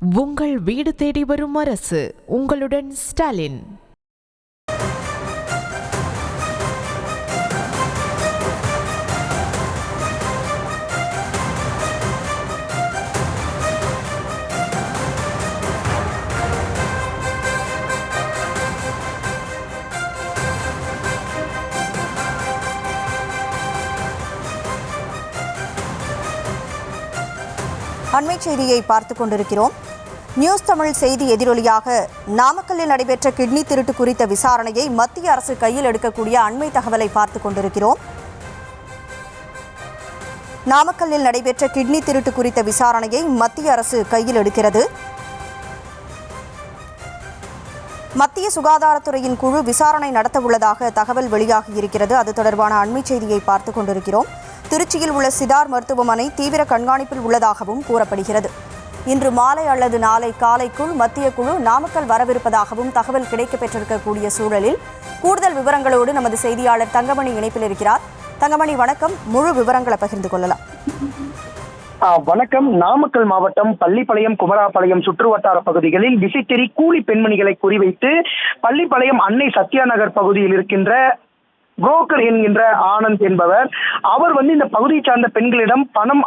உங்கள் வீடு தேடி வரும் அரசு. உங்களுடன் ஸ்டாலின். அண்மை செய்தியை பார்த்துக் கொண்டிருக்கிறோம். நியூஸ் தமிழ் செய்தி எதிரொலியாக நாமக்கல்லில் நடைபெற்ற கிட்னி திருட்டு குறித்த விசாரணையை மத்திய அரசு கையில் எடுக்கக்கூடிய அண்மை தகவலை பார்த்துக் கொண்டிருக்கிறோம். நாமக்கல்லில் நடைபெற்ற கிட்னி திருட்டு குறித்த விசாரணையை மத்திய அரசு கையில் எடுக்கிறது. மத்திய சுகாதாரத்துறையின் குழு விசாரணை நடத்த உள்ளதாக தகவல் வெளியாகியிருக்கிறது. அது தொடர்பான அண்மை செய்தியை பார்த்துக் கொண்டிருக்கிறோம். திருச்சியில் உள்ள சிதார் மருத்துவமனை தீவிர கண்காணிப்பில் உள்ளதாகவும் கூறப்படுகிறது. இன்று மாலை அல்லது நாளை காலைக்குள் மத்திய குழு நாமக்கல் வரவிருப்பதாகவும் தகவல் கிடைக்கப்பெற்றிருக்கக்கூடிய சூழலில் கூடுதல் விவரங்களோடு நமது செய்தியாளர் தங்கமணி இணைப்பில் இருக்கிறார். தங்கமணி வணக்கம், முழு விவரங்களை பகிர்ந்து கொள்ளலாம். வணக்கம். நாமக்கல் மாவட்டம் பள்ளிப்பாளையம், குமராபாளையம் சுற்றுவட்டார பகுதிகளில் விசைத்தறி கூலி பெண்மணிகளை குறிவைத்து பள்ளிப்பாளையம் அன்னை சத்யா நகர் பகுதியில் இருக்கின்ற புரோக்கர் என்கின்ற ஆனந்த் என்பவர், அவர் இந்த பகுதியை சார்ந்த பெண்களிடம் பணம்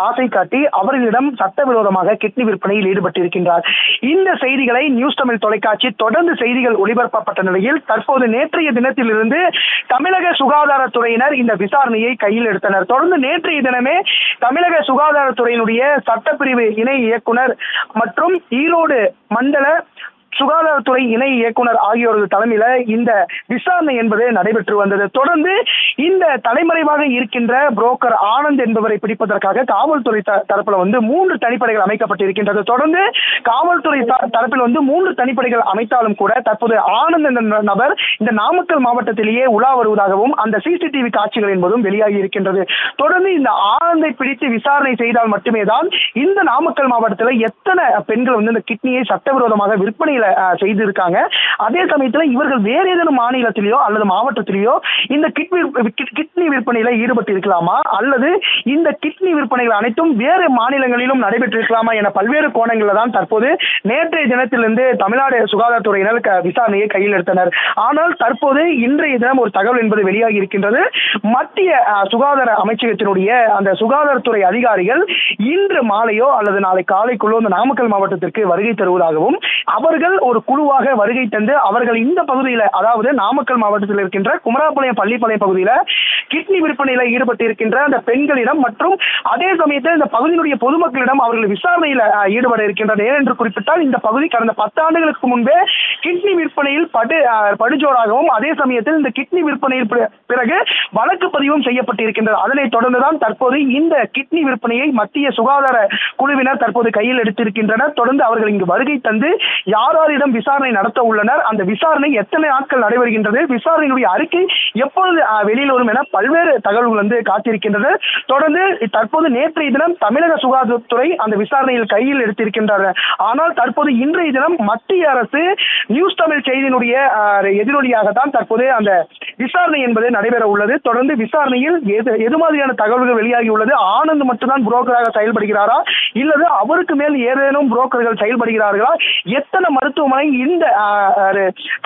ஆசை காட்டி அவர்களிடம் சட்டவிரோதமாக கிட்னி விற்பனையில் ஈடுபட்டிருக்கின்றார். இந்த செய்திகளை நியூஸ் தமிழ் தொலைக்காட்சி தொடர்ந்து செய்திகள் ஒளிபரப்பப்பட்ட நிலையில் தற்போது நேற்றைய தினத்திலிருந்து தமிழக சுகாதாரத்துறையினர் இந்த விசாரணையை கையில் எடுத்தனர். தொடர்ந்து நேற்றைய தினமே தமிழக சுகாதாரத்துறையினுடைய சட்டப்பிரிவு இணை இயக்குனர் மற்றும் ஈரோடு மண்டல சுகாதாரத்துறை இணை இயக்குனர் ஆகியோரது தலைமையில இந்த விசாரணை என்பது நடைபெற்று வந்தது. தொடர்ந்து இந்த தலைமறைவாக இருக்கின்ற புரோக்கர் ஆனந்த் என்பவரை பிடிப்பதற்காக காவல்துறை தரப்புல 3 தனிப்படைகள் அமைக்கப்பட்டிருக்கின்றது. தொடர்ந்து காவல்துறை தரப்பில் 3 தனிப்படைகள் அமைத்தாலும் கூட தற்போது ஆனந்த் என்ற நபர் இந்த நாமக்கல் மாவட்டத்திலேயே உலா வருவதாகவும் அந்த சிசிடிவி காட்சிகள் என்பதும் வெளியாகி இருக்கின்றது. தொடர்ந்து இந்த ஆனந்தை பிடித்து விசாரணை செய்தால் மட்டுமே தான் இந்த நாமக்கல் மாவட்டத்தில் எத்தனை பெண்கள் இந்த கிட்னியை சட்டவிரோதமாக விற்பனை செய்திருக்காங்க, அதே சமயத்தில் இவர்கள் வேற ஏதேனும் மாநிலத்திலேயோ அல்லது மாவட்டத்திலேயோ இந்த கிட்னி விற்பனையில ஈடுபட்டு இருக்கலாமா, அல்லது இந்த கிட்னி விற்பனைகள் அனைத்தும் வேறு மாநிலங்களிலும் நடைபெற்றிருக்கலாமா என பல்வேறு கோணங்களில் தான் தற்போது நேற்றைய தினத்திலிருந்து தமிழ்நாடு சுகாதாரத்துறையினர் விசாரணையை கையில் எடுத்தனர். ஆனால் தற்போது இன்றைய தினம் ஒரு தகவல் என்பது வெளியாகி இருக்கின்றது. மத்திய சுகாதார அமைச்சகத்தினுடைய அந்த சுகாதாரத்துறை அதிகாரிகள் இன்று மாலையோ அல்லது நாளை காலைக்குள்ளோ இந்த நாமக்கல் மாவட்டத்திற்கு வருகை தருவதாகவும் அவர்கள் ஒரு குழுவாக வருகை தந்து அவர்கள் இந்த பகுதியில், அதாவது நாமக்கல் மாவட்டத்தில் இருக்கின்ற குமராபாளையம் பள்ளிப்பாளையம் பகுதியில் கிட்னி விற்பனையில் ஈடுபட்டு இருக்கின்ற அந்த பெண்களிடம் மற்றும் அதே சமயத்தில் இந்த பகுதியினுடைய பொதுமக்களிடம் அவர்கள் விசாரணையில் ஈடுபட இருக்கின்றனர். ஏனென்று குறிப்பிட்டால் இந்த பகுதி கடந்த 10 ஆண்டுகளுக்கு முன்பே கிட்னி விற்பனையில் படுஜோராகவும் அதே சமயத்தில் இந்த கிட்னி விற்பனையில் பிறகு வழக்கு பதிவும் செய்யப்பட்டிருக்கின்றது. அதனைத் தொடர்ந்துதான் தற்போது இந்த கிட்னி விற்பனையை மத்திய சுகாதார குழுவினர் தற்போது கையில் எடுத்திருக்கின்றனர். தொடர்ந்து அவர்கள் இங்கு வருகை தந்து யாரிடம் விசாரணை நடத்த உள்ளனர், அந்த விசாரணை எத்தனை நாட்கள் நடைபெறுகின்றது, விசாரணையினுடைய அறிக்கை எப்பொழுது வெளியில் வரும் என பல்வேறு தகவல்கள் காத்திருக்கின்றது. தொடர்ந்து தற்போது நேற்றைய தினம் தமிழக சுகாதாரத்துறை அந்த விசாரணையில் கையில் எடுத்திருக்கின்றனர். ஆனால் தற்போது இன்றைய தினம் மத்திய அரசு நியூஸ் தமிழ் செய்தியினுடைய எதிரொலியாக தான் தற்போது அந்த விசாரணை என்பது நடைபெற உள்ளது. தொடர்ந்து விசாரணையில் எது மாதிரியான தகவல்கள் வெளியாகி உள்ளது, ஆனந்த் மட்டும்தான் புரோக்கராக செயல்படுகிறாரா இல்லது அவருக்கு மேல் ஏதேனும் புரோக்கர்கள் செயல்படுகிறார்களா, எத்தனை மருத்துவமனை இந்த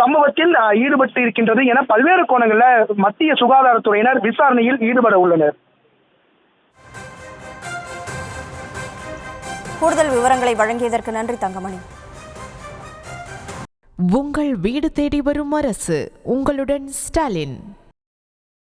சம்பவத்தில் ஈடுபட்டு இருக்கின்றது என பல்வேறு கோணங்களில் மத்திய சுகாதாரத்துறையினர் விசாரணையில் ஈடுபட உள்ளனர். கூடுதல் விவரங்களை வழங்கியதற்கு நன்றி தங்கமணி. உங்கள் வீடு தேடி வரும் அரசு. உங்களுடன் ஸ்டாலின்.